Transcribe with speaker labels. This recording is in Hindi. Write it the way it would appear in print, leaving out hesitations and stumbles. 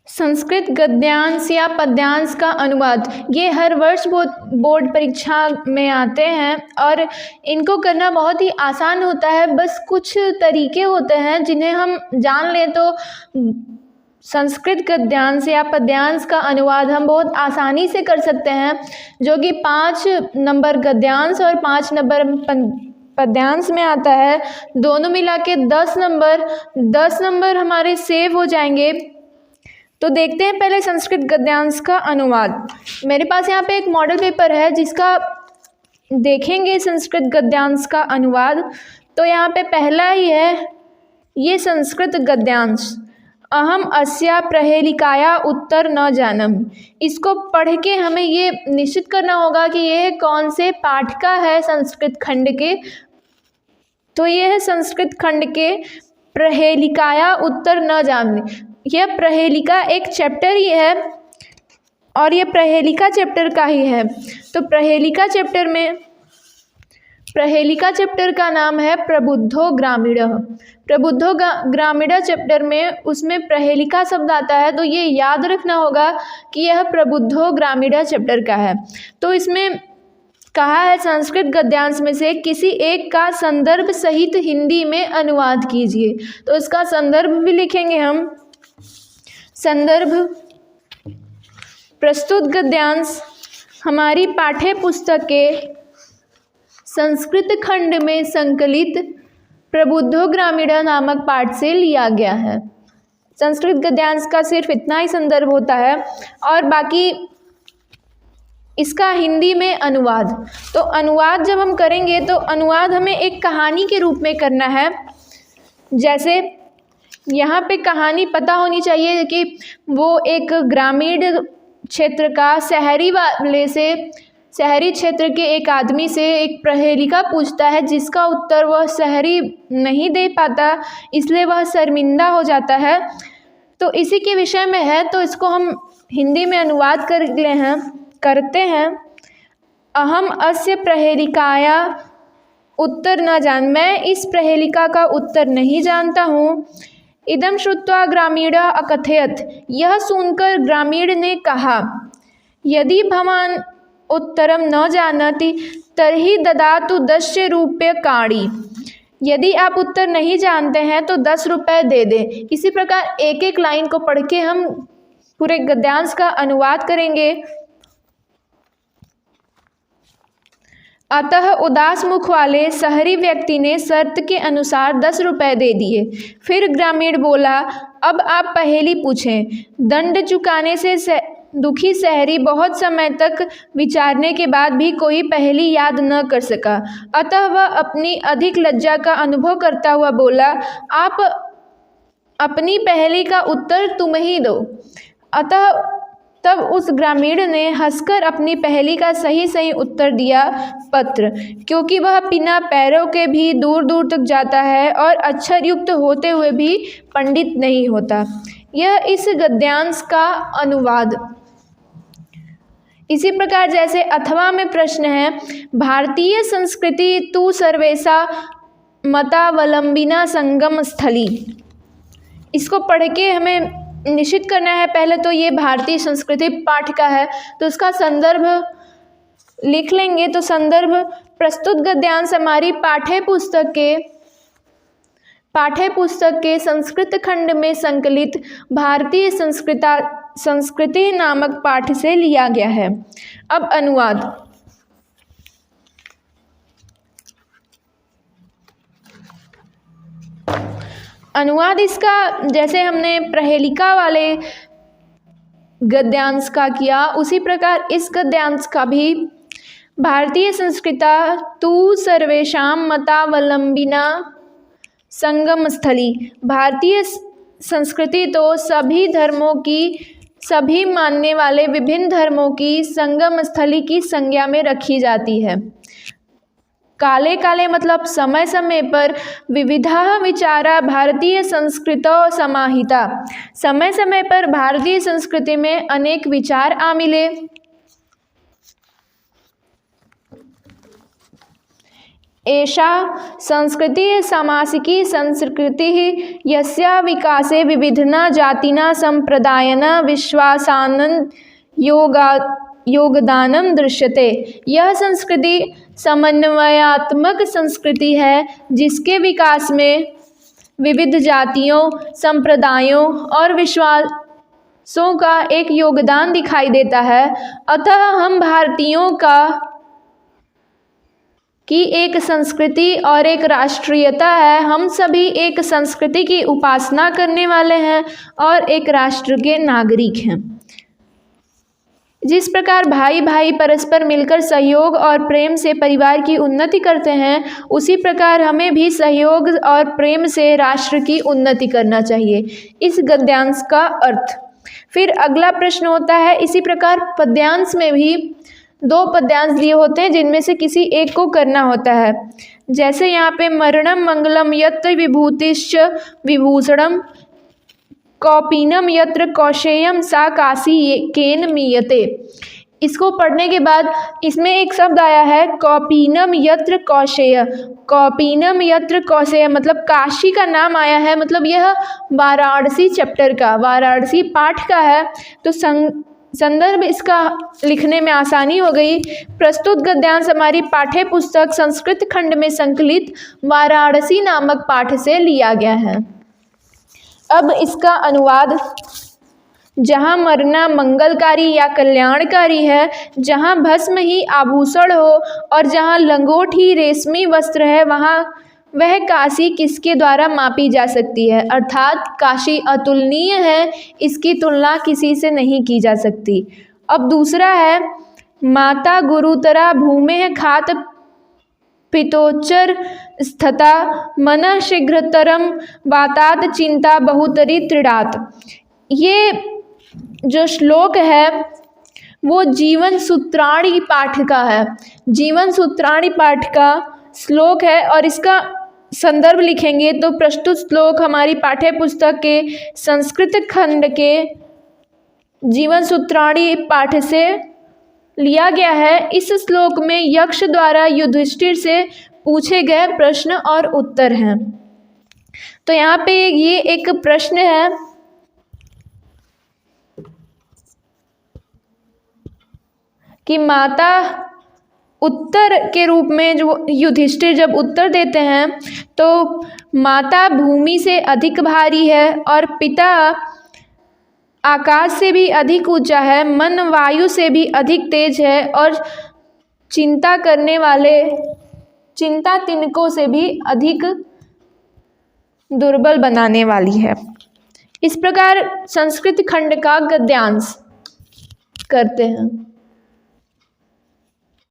Speaker 1: संस्कृत गद्यांश या पद्यांश का अनुवाद ये हर वर्ष बोर्ड परीक्षा में आते हैं और इनको करना बहुत ही आसान होता है। बस कुछ तरीके होते हैं जिन्हें हम जान लें तो संस्कृत गद्यांश या पद्यांश का अनुवाद हम बहुत आसानी से कर सकते हैं, जो कि 5 नंबर गद्यांश और 5 नंबर पद्यांश में आता है। दोनों मिला के 10 नंबर हमारे सेव हो जाएंगे। तो देखते हैं पहले संस्कृत गद्यांश का अनुवाद। मेरे पास यहाँ पे एक मॉडल पेपर है जिसका देखेंगे संस्कृत गद्यांश का अनुवाद। तो यहाँ पे पहला ही है ये संस्कृत गद्यांश, अहम अस्या प्रहेलिकाया उत्तर न जानम। इसको पढ़ के हमें ये निश्चित करना होगा कि यह कौन से पाठ का है संस्कृत खंड के। तो ये है संस्कृत खंड के प्रहेलिकाया उत्तर न जानने। यह प्रहेलिका एक चैप्टर ही है और ये प्रहेलिका चैप्टर का ही है। तो प्रहेलिका चैप्टर का नाम है प्रबुद्धो ग्रामीणः। प्रबुद्धो ग्रामीणः चैप्टर में उसमें प्रहेलिका शब्द आता है, तो ये याद रखना होगा कि यह प्रबुद्धो ग्रामीणः चैप्टर का है। तो इसमें कहा है संस्कृत गद्यांश में से किसी एक का संदर्भ सहित हिंदी में अनुवाद कीजिए। तो इसका संदर्भ भी लिखेंगे हम। संदर्भ प्रस्तुत गद्यांश हमारी पाठ्य पुस्तक के संस्कृत खंड में संकलित प्रबुद्धो ग्रामीणः नामक पाठ से लिया गया है। संस्कृत गद्यांश का सिर्फ इतना ही संदर्भ होता है और बाकी इसका हिंदी में अनुवाद। तो अनुवाद जब हम करेंगे तो अनुवाद हमें एक कहानी के रूप में करना है। जैसे यहाँ पे कहानी पता होनी चाहिए कि वो एक ग्रामीण क्षेत्र का शहरी क्षेत्र के एक आदमी से एक प्रहेलिका पूछता है, जिसका उत्तर वह शहरी नहीं दे पाता, इसलिए वह शर्मिंदा हो जाता है। तो इसी के विषय में है, तो इसको हम हिंदी में अनुवाद करते हैं। अहम अस्य प्रहेलिकाया उत्तर न जान, मैं इस प्रहेलिका का उत्तर नहीं जानता हूँ। इदं श्रुत्वा ग्रामीणः अकथयत्, यह सुनकर ग्रामीण ने कहा, यदि भवान् उत्तरम न जानति तर्हि ददातु 10 रूप्यकाणि। यदि आप उत्तर नहीं जानते हैं तो 10 रुपये दे दें। इसी प्रकार एक एक लाइन को पढ़ के हम पूरे गद्यांश का अनुवाद करेंगे। अतः उदास मुख वाले शहरी व्यक्ति ने शर्त के अनुसार 10 रुपये दे दिए। फिर ग्रामीण बोला, अब आप पहेली पूछें। दंड चुकाने से दुखी शहरी बहुत समय तक विचारने के बाद भी कोई पहेली याद न कर सका। अतः वह अपनी अधिक लज्जा का अनुभव करता हुआ बोला, आप अपनी पहेली का उत्तर तुम ही दो। अतः तब उस ग्रामीण ने हंसकर अपनी पहेली का सही उत्तर दिया, पत्र, क्योंकि वह बिना पैरों के भी दूर दूर तक जाता है और अक्षर युक्त होते हुए भी पंडित नहीं होता। यह इस गद्यांश का अनुवाद। इसी प्रकार जैसे अथवा में प्रश्न है, भारतीय संस्कृति तु सर्वेशा मतावलंबिना संगम स्थली। इसको पढ़ के हमें निश्चित करना है। पहले तो ये भारतीय संस्कृति पाठ का है, तो उसका संदर्भ लिख लेंगे। तो संदर्भ प्रस्तुत गद्यांश हमारी पाठ्य पुस्तक के संस्कृत खंड में संकलित भारतीय संस्कृति नामक पाठ से लिया गया है। अब अनुवाद। अनुवाद इसका जैसे हमने प्रहेलिका वाले गद्यांश का किया, उसी प्रकार इस गद्यांश का भी भारतीय संस्कृता तु सर्वेषां मतावलंबिना संगम स्थली। भारतीय संस्कृति तो सभी धर्मों की, सभी मानने वाले विभिन्न धर्मों की संगम स्थली की संज्ञा में रखी जाती है। काले काले मतलब समय समय पर विविधा विचारा भारतीय संस्कृतौ समाहिता। समय समय पर भारतीय संस्कृति में अनेक विचार आ मिले। एषा संस्कृतिः सामासिकी संस्कृतिः यस्या विकासे विविधना जातिना सम्प्रदायना विश्वासानं योगदानं दृश्यते। यह संस्कृति समन्वयात्मक संस्कृति है जिसके विकास में विविध जातियों, संप्रदायों और विश्वासों का एक योगदान दिखाई देता है। अतः हम भारतीयों की एक संस्कृति और एक राष्ट्रीयता है। हम सभी एक संस्कृति की उपासना करने वाले हैं और एक राष्ट्र के नागरिक हैं। जिस प्रकार भाई भाई परस्पर मिलकर सहयोग और प्रेम से परिवार की उन्नति करते हैं, उसी प्रकार हमें भी सहयोग और प्रेम से राष्ट्र की उन्नति करना चाहिए। इस गद्यांश का अर्थ। फिर अगला प्रश्न होता है, इसी प्रकार पद्यांश में भी 2 पद्यांश दिए होते हैं जिनमें से किसी एक को करना होता है। जैसे यहाँ पे मरणम मंगलम यत्र विभूतिश्च विभूषणम कौपीनम यत्र कौशेयम सा काशी केन मीयते। इसको पढ़ने के बाद इसमें एक शब्द आया है कौपीनम यत्र कौशेय। कौपीनम यत्र कौशेय मतलब काशी का नाम आया है, मतलब यह वाराणसी चैप्टर का, वाराणसी पाठ का है। तो संदर्भ इसका लिखने में आसानी हो गई। प्रस्तुत गद्यांश हमारी पाठ्य पुस्तक संस्कृत खंड में संकलित वाराणसी नामक पाठ से लिया गया है। अब इसका अनुवाद। जहाँ मरना मंगलकारी या कल्याणकारी है, जहाँ भस्म ही आभूषण हो और जहाँ लंगोट ही रेशमी वस्त्र है, वहाँ वह काशी किसके द्वारा मापी जा सकती है। अर्थात काशी अतुलनीय है, इसकी तुलना किसी से नहीं की जा सकती। अब दूसरा है माता गुरुतरा भूमेः खात पितोच्चर स्थता मनः शीघ्रतरम वातात चिंता बहुतरी त्रिडात। ये जो श्लोक है वो जीवन सूत्राणी पाठ का है। जीवन सूत्राणी पाठ का श्लोक है और इसका संदर्भ लिखेंगे तो प्रस्तुत श्लोक हमारी पाठ्य पुस्तक के संस्कृत खंड के जीवन सूत्राणी पाठ से लिया गया है। इस श्लोक में यक्ष द्वारा युधिष्ठिर से पूछे गए प्रश्न और उत्तर हैं। तो यहाँ पे ये एक प्रश्न है कि माता उत्तर के रूप में जो युधिष्ठिर जब उत्तर देते हैं तो माता भूमि से अधिक भारी है और पिता आकाश से भी अधिक ऊंचा है, मन वायु से भी अधिक तेज है और चिंता करने वाले चिंता तिनकों से भी अधिक दुर्बल बनाने वाली है। इस प्रकार संस्कृत खंड का गद्यांश करते हैं।